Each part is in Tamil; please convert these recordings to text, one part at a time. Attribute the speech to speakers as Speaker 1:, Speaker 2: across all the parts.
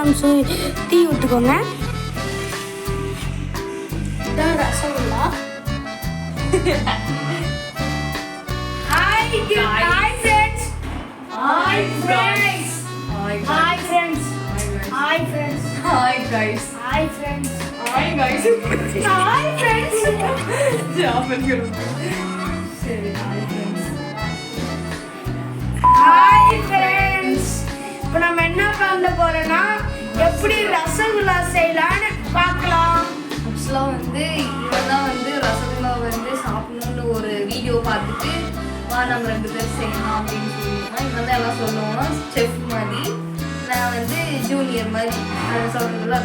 Speaker 1: கிராம் தீ விட்டுக்கோங்க. இதான் rasgulla. Hi friends. Hi friends. Hi friends. Hi friends.
Speaker 2: Hi guys.
Speaker 1: Hi friends.
Speaker 2: Hi guys.
Speaker 1: Hi friends.
Speaker 2: சரி ஹாய் ஃப்ரெண்ட்ஸ்.
Speaker 1: Hi friends. இப்போ நம்ம என்ன பண்ண போறோம்னா எப்படி ரசகுல்லா செய்யலாம்னு பார்க்கலாம்.
Speaker 2: ஆக்சுவலாக வந்து இவன் தான் வந்து ரசகுல்லா வந்து சாப்பிடணும்னு ஒரு வீடியோ பார்த்துட்டு வா நம்ம 2 பேர் செய்யலாம் அப்படின்னு சொல்லியிருக்கான். இவன் தான் எல்லாம் சொல்லுவோம்னா செஃப் மாதிரி, நான் வந்து ஜூனியர் மாதிரி சொல்றதுல.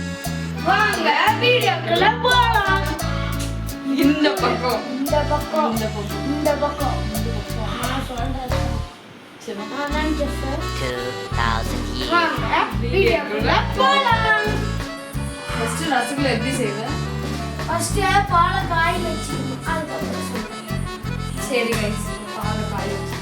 Speaker 1: வாங்க வீடியோக்குள்ள போலாம்.
Speaker 2: இந்த பக்கம்
Speaker 1: இந்த பக்கம்
Speaker 2: இந்த பக்கம்
Speaker 1: இந்த பக்கம் நான் சொல்றது
Speaker 2: சரி
Speaker 1: நான் செஃப்.
Speaker 3: 2000 years.
Speaker 1: வாங்க வீடியோக்குள்ள போலாம்.
Speaker 2: ஃபர்ஸ்ட் ரசகுல்லா எப்படி செய்வேன்?
Speaker 1: ஃபர்ஸ்ட் பாலை காய வச்சுக்கணும். அதுக்கப்புறம் சொல்றேன்.
Speaker 2: சரி கைஸ், பாலை காய வச்சுக்கலாம்.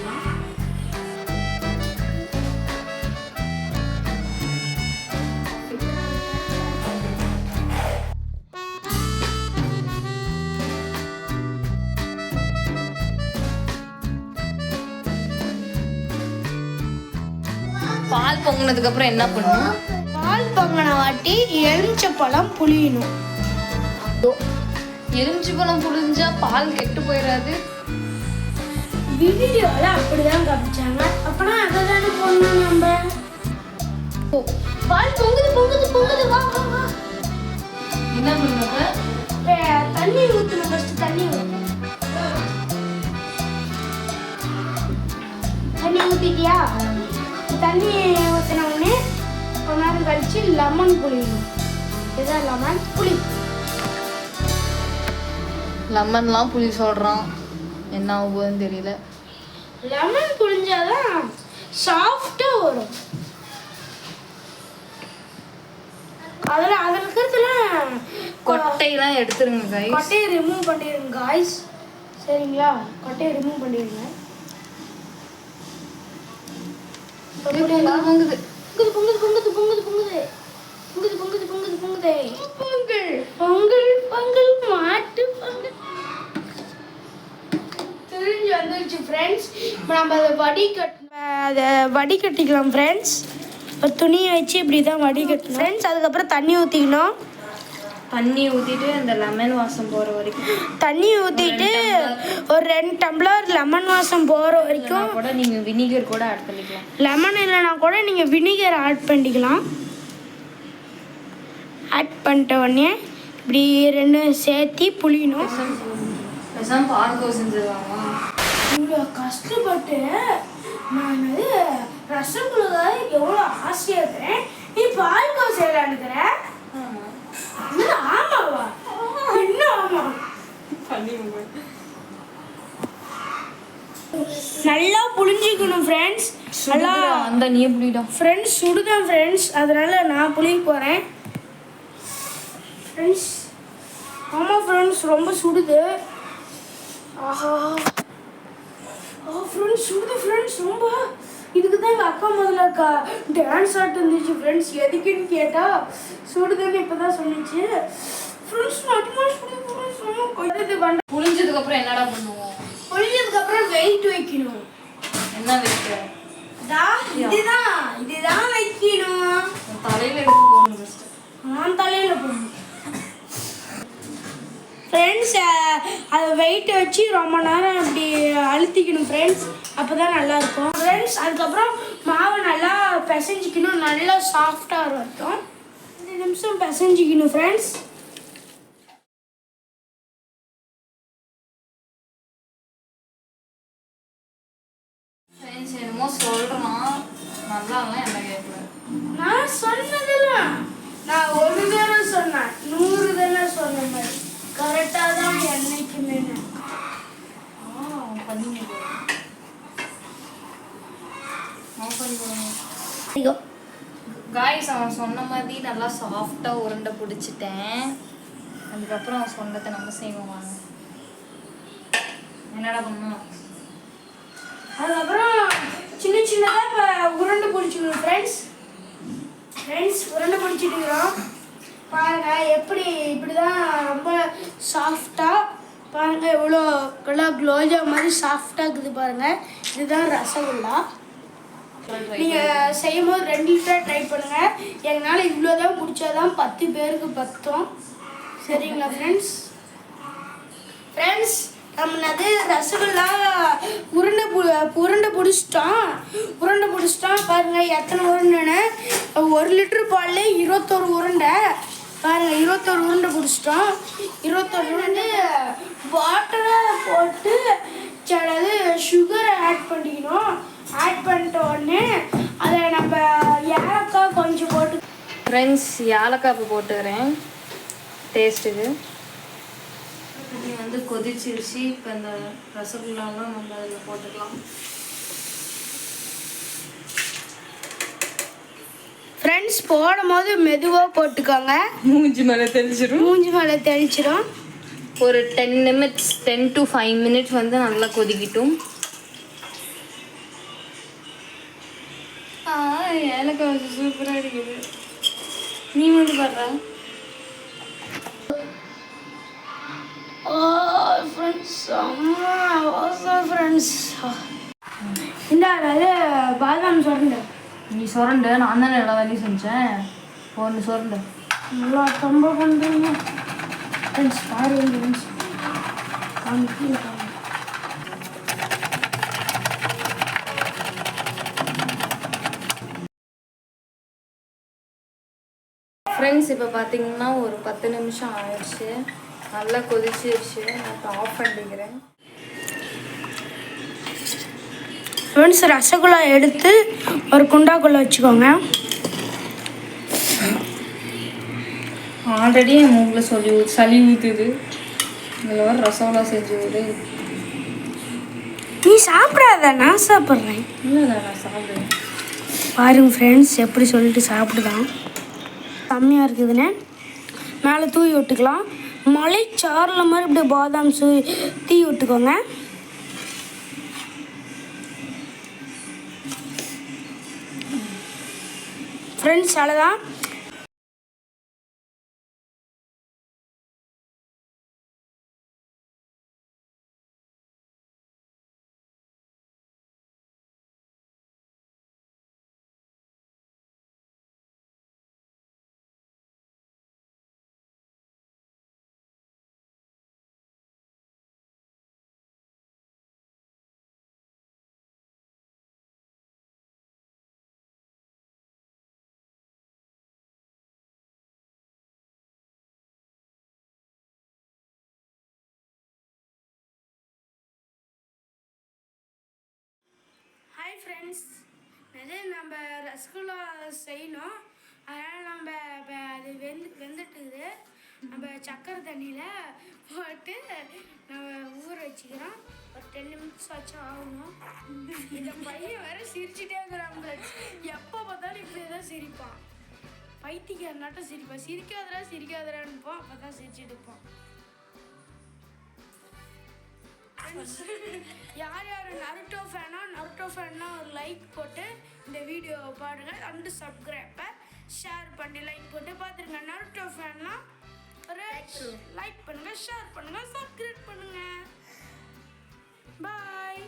Speaker 2: பால் பொங்கினதுக்கு அப்புறம் என்ன பண்ணுவோம்?
Speaker 1: பால் பொங்கின வாட்டி எலுமிச்சப்பழம் புளியணும்.
Speaker 2: எலுமிச்சி பழம் புளிஞ்சா பால் கெட்டு போயிடாது?
Speaker 1: வீடியோல அப்படிதான் காமிச்சாங்க. அப்பனா அதை தானே போடணும் நம்ம. பால் பொங்குது பொங்குது பொங்குது. வா வா வா.
Speaker 2: என்ன பண்ணுவ?
Speaker 1: தண்ணி ஊற்றணும். ஃபர்ஸ்ட் தண்ணி ஊற்றணும். தண்ணி ஊற்றிட்டியா? தண்ணி ஊற்றின உடனே கொஞ்ச நேரம் கழிச்சு லெமன் புளியணும். இதுதான் லெமன் புளி.
Speaker 2: லெமன்லாம் புளி சொல்றான், என்ன ஆகுதுன்னு தெரியல.
Speaker 1: லெமன் புளிஞ்சாதான் சாஃப்டா வரும். அதில் இருக்கிறதுல
Speaker 2: கொட்டையெல்லாம் எடுத்துருங்க guys.
Speaker 1: கொட்டையை ரிமூவ் பண்ணிடுங்க காய்ஸ். சரிங்களா? கொட்டையை ரிமூவ் பண்ணிடுங்க.
Speaker 2: பொங்குது
Speaker 1: பொங்குது பொங்குது பொங்குது பொங்குது பொங்குது பொங்குது பொங்குது பொங்குது பொங்குது. பொங்கல் பொங்கல் பொங்கல் மாட்டு பொங்கல் தெரிஞ்சு வந்துருச்சு ஃப்ரெண்ட்ஸ். இப்போ நம்ம அதை வடிகட்டிக்கலாம் ஃப்ரெண்ட்ஸ். ஒரு துணியை வச்சு இப்படி தான் வடிகட்டணும் ஃப்ரெண்ட்ஸ். அதுக்கப்புறம் தண்ணி ஊற்றிக்கணும்.
Speaker 2: தண்ணி ஊற்றிட்டு அந்த லெமன் வாசம் போகிற வரைக்கும்
Speaker 1: தண்ணி ஊற்றிட்டு ஒரு 2 டம்ளர் லெமன் வாசம் போகிற வரைக்கும்.
Speaker 2: கூட நீங்கள் வினிகர் கூட ஆட் பண்ணிக்கலாம்.
Speaker 1: லெமன் இல்லைனா கூட நீங்கள் வினிகர் ஆட் பண்ணிக்கலாம். ஆட் பண்ணிட்ட உடனே இப்படி 2 சேர்த்தி புளியணும்.
Speaker 2: பேசாம பால்கோ செஞ்சிருவாங்க.
Speaker 1: இவ்வளோ கஷ்டப்பட்டு நான் ரசகுல்லா எவ்வளோ ஆசையாக இருக்கிறேன். நீ பால்கோ செய்யலான்னுக்கிறேன். ஆமாவா? என்ன ஆமா? நல்லா புளிஞ்சிக்கணும் ஃப்ரெண்ட்ஸ். நல்லா
Speaker 2: அந்த நீ எப்படிடா
Speaker 1: ஃப்ரெண்ட்ஸ் சுடுதான் ஃப்ரெண்ட்ஸ். அதனால நான் புளிக்க போகிறேன் ஃப்ரெண்ட்ஸ். ஆமாம் ஃப்ரெண்ட்ஸ் ரொம்ப சுடுது. ஆஹா ஃப்ரெண்ட்ஸ் சுடுது ஃப்ரெண்ட்ஸ் ரொம்ப. இதுக்கு தான் எங்கள் அக்கா முதல்ல டான்ஸ் ஆட்டு இருந்துச்சு ஃப்ரெண்ட்ஸ். எதுக்குன்னு கேட்டால் சுடுதுன்னு இப்போ தான் சொன்னிச்சு ஃப்ரெண்ட்ஸ். அதிகமாக சுடுது ஃப்ரெண்ட்ஸ்.
Speaker 2: புளிஞ்சதுக்கு அப்புறம் என்னடா பண்ணுவோம்?
Speaker 1: புளிஞ்சதுக்கப்புறம் வெயிட் வைக்கணும்.
Speaker 2: என்ன வைக்க?
Speaker 1: இதுதான் வைக்கணும்.
Speaker 2: தலையில எடுத்து போகணும் ஃபர்ஸ்ட்.
Speaker 1: நான் தலையில் போடணும் ஃப்ரெண்ட்ஸ். அதை வெயிட்டை வச்சு ரொம்ப நேரம் அப்படி அழுத்திக்கணும் ஃப்ரெண்ட்ஸ். அப்போ தான் நல்லாயிருக்கும் ஃப்ரெண்ட்ஸ். அதுக்கப்புறம் மாவை நல்லா பிசைஞ்சிக்கணும். நல்லா சாஃப்டாக வரைக்கும் 2 நிமிஷம் பிசைஞ்சிக்கணும் ஃப்ரெண்ட்ஸ்.
Speaker 2: என்னமோ சொல்கிறான், நல்லாலாம் என்ன கேட்கல.
Speaker 1: நான் சொன்னதெல்லாம் நான் ஒரு தடவை சொன்னேன், 100 தடவை சொன்ன மாதிரி கரெக்டாக தான் என்னைக்குமே.
Speaker 2: காய்ஸ் அவன் சொன்ன மாதிரி நல்லா சாஃப்டாக உருண்டை பிடிச்சிட்டேன். அதுக்கப்புறம் அவன் சொன்னதை நம்ம செய்வோம். வாங்க என்னடா பண்ணோம்?
Speaker 1: அதுக்கப்புறம் சின்ன சின்னதாக இப்போ உருண்டை பிடிச்சிக்கணும் ஃப்ரெண்ட்ஸ். ஃப்ரெண்ட்ஸ் உருண்டை பிடிச்சிட்டுக்கிறோம் பாருங்க எப்படி இப்படிதான் ரொம்ப சாஃப்டாக பாருங்க எவ்வளோ குலோஜா மாதிரி சாஃப்டாக இருக்குது பாருங்க இதுதான் ரசகுல்லா. நீங்கள் செய்யும் போது 2 லிட்டர் ட்ரை பண்ணுங்கள். எங்களால் இவ்வளோதான் முடிச்சாதான் 10 பேருக்கு பத்தும். சரிங்களா ஃப்ரெண்ட்ஸ்? ஃப்ரெண்ட்ஸ் நம்மளது ரசகுல்லா உருண்டை பிடிச்சிட்டோம் பாருங்கள் எத்தனை உருண்டைன்னு. 1 லிட்டர் பால்ல 21 உருண்டை பாருங்கள். 21 உருண்டை பிடிச்சிட்டோம். 21 உருண்டை வாட்டரை போட்டு அதாவது சுகரை ஆட் பண்ணிக்கணும். ஆட் பண்ணிட்ட உடனே அதை நம்ம ஏலக்காய் கொஞ்சம் போட்டு
Speaker 2: ஃப்ரெண்ட்ஸ் ஏலக்காய் போட்டுக்கிறேன் டேஸ்ட்டுக்கு. இது வந்து கொதிச்சிருச்சு. இப்போ இந்த ரசகுல்லாலாம் நம்ம அதில் போட்டுக்கலாம்.
Speaker 1: ஃப்ரெண்ட்ஸ் போடும் போது மெதுவாக போட்டுக்கோங்க.
Speaker 2: மூஞ்சி மேலே
Speaker 1: தெளிச்சிடும்.
Speaker 2: ஒரு 10 to 5 minutes வந்து நல்லா கொதிக்கிட்டும். ஏலக்காய் வந்து சூப்பராக இருக்குது. நீ வந்து பாடுற
Speaker 1: ஃப்ரெண்ட்ஸ் இந்த அதாவது பாதாம் சுரண்டை
Speaker 2: நீ சுரண்டு. நான் தானே எல்லா வேலையும் செஞ்சேன். ஒன்று சுரண்டு
Speaker 1: நல்லா ரொம்ப பண்ணுறீங்க ஃப்ரெண்ட்ஸ். பாருங்க ஃப்ரெண்ட்ஸ்
Speaker 2: ஃப்ரெண்ட்ஸ் இப்போ பார்த்தீங்கன்னா ஒரு 10 நிமிஷம் ஆயிடுச்சு. நல்லா கொதிச்சிருச்சு. நான் ஆஃப் பண்ணிக்கிறேன்.
Speaker 1: ஃப்ரெண்ட்ஸ் ரசகுல்லா எடுத்து ஒரு குண்டாக்குள்ளே வச்சுக்கோங்க.
Speaker 2: ஆல்ரெடி என் மூங்கில் சளி ஊற்றுது. இதில் வர ரசகுல்லா செஞ்சு விடு.
Speaker 1: நீ சாப்பிடாத, நான் சாப்பிட்றேன்.
Speaker 2: இல்லை நான் சாப்பிடுவேன்.
Speaker 1: பாருங்க ஃப்ரெண்ட்ஸ் எப்படி சொல்லிட்டு சாப்பிடுதான். கம்மியாக இருக்குதுன்னு மேலே தூவி விட்டுக்கலாம். மலைச்சாரில் மாதிரி இப்படி பாதாம் தூவி விட்டுக்கோங்க. ஃப்ரெண்ட்ஸ் அவ்வளோதான். ஹாய் ஃப்ரெண்ட்ஸ், நம்ம ரசகுல்லா செய்யணும். அதனால் நம்ம அது வெந்துட்டுது. நம்ம சக்கரை தண்ணியில் போட்டு நம்ம ஊற வச்சுக்கிறோம். ஒரு 10 நிமிஷம் ஆச்சும் ஆகணும். இந்த பையன் வேற சிரிச்சுட்டே இருக்கிறாங்க. எப்போ பார்த்தாலும் இப்படி தான் சிரிப்பான். பைத்தியக்காரனாட்டம் சிரிப்பான். சிரிக்காதரான்னுப்போம். அப்போ தான் சிரிச்சுட்டு இருப்போம். யார் நருட்டோ ஃபேன்னா ஒரு லைக் போட்டு இந்த வீடியோவை பாருங்க. அண்டு சப்ஸ்கிரைப்பை ஷேர் பண்ணி லைக் போட்டு பார்த்துருங்க. நருட்டோ ஃபேன்னா ஒரு லைக் பண்ணுங்க, ஷேர் பண்ணுங்க, சப்ஸ்கிரைப் பண்ணுங்க. பாய்.